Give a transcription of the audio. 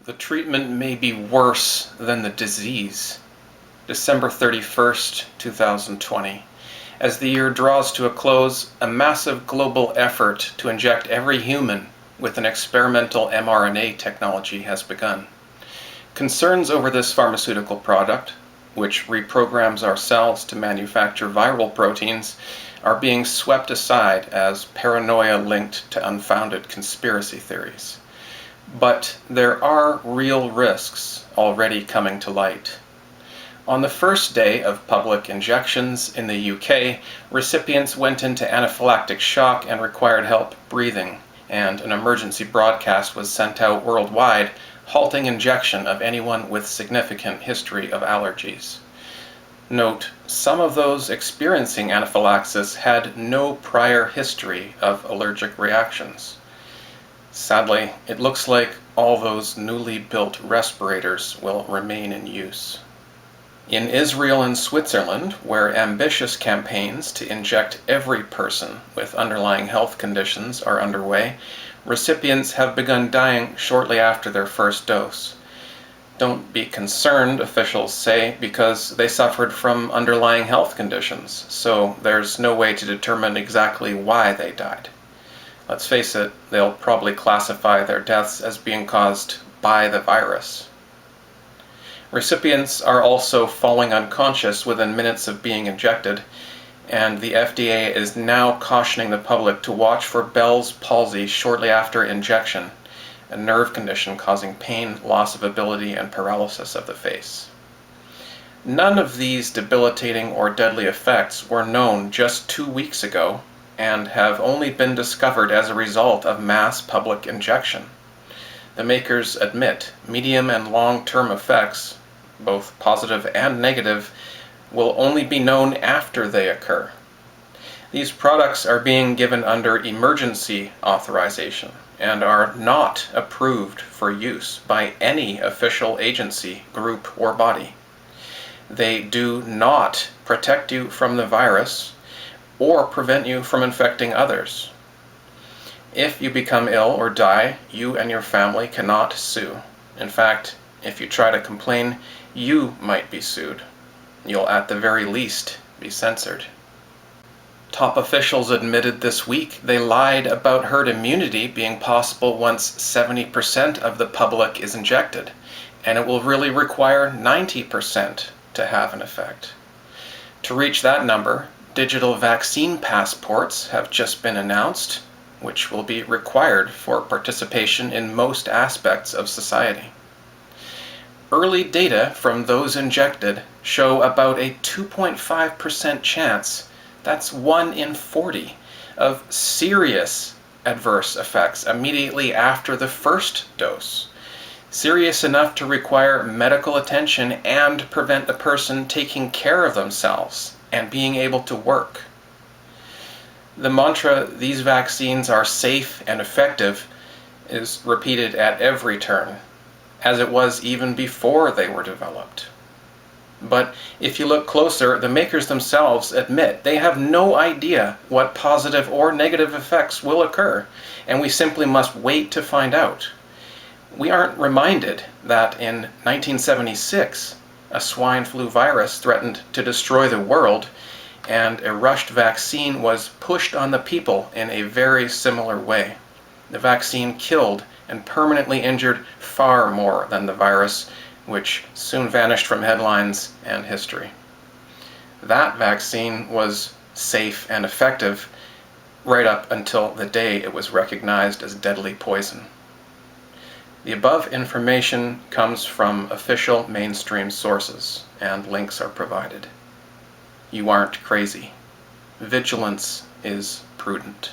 The treatment may be worse than the disease. December 31st, 2020. As the year draws to a close, a massive global effort to inject every human with an experimental mRNA technology has begun. Concerns over this pharmaceutical product, which reprograms our cells to manufacture viral proteins, are being swept aside as paranoia linked to unfounded conspiracy theories. But there are real risks already coming to light. On the first day of public injections in the UK, recipients went into anaphylactic shock and required help breathing, and an emergency broadcast was sent out worldwide, halting injection of anyone with significant history of allergies. Note, some of those experiencing anaphylaxis had no prior history of allergic reactions. Sadly, it looks like all those newly built respirators will remain in use. In Israel and Switzerland, where ambitious campaigns to inject every person with underlying health conditions are underway, recipients have begun dying shortly after their first dose. Don't be concerned, officials say, because they suffered from underlying health conditions, so there's no way to determine exactly why they died. Let's face it, they'll probably classify their deaths as being caused by the virus. Recipients are also falling unconscious within minutes of being injected, and the FDA is now cautioning the public to watch for Bell's palsy shortly after injection, a nerve condition causing pain, loss of ability, and paralysis of the face. None of these debilitating or deadly effects were known just 2 weeks ago, and have only been discovered as a result of mass public injection. The makers admit medium and long-term effects, both positive and negative, will only be known after they occur. These products are being given under emergency authorization and are not approved for use by any official agency, group, or body. They do not protect you from the virus or prevent you from infecting others. If you become ill or die, you and your family cannot sue. In fact, if you try to complain, you might be sued. You'll at the very least be censored. Top officials admitted this week they lied about herd immunity being possible once 70% of the public is injected, and it will really require 90% to have an effect. To reach that number, digital vaccine passports have just been announced, which will be required for participation in most aspects of society. Early data from those injected show about a 2.5% chance, that's 1 in 40, of serious adverse effects immediately after the first dose. Serious enough to require medical attention and prevent the person taking care of themselves and being able to work. The mantra, "these vaccines are safe and effective," is repeated at every turn, as it was even before they were developed. But if you look closer, the makers themselves admit they have no idea what positive or negative effects will occur, and we simply must wait to find out. We aren't reminded that in 1976, a swine flu virus threatened to destroy the world, and a rushed vaccine was pushed on the people in a very similar way. The vaccine killed and permanently injured far more than the virus, which soon vanished from headlines and history. That vaccine was safe and effective right up until the day it was recognized as deadly poison. The above information comes from official mainstream sources, and links are provided. You aren't crazy. Vigilance is prudent.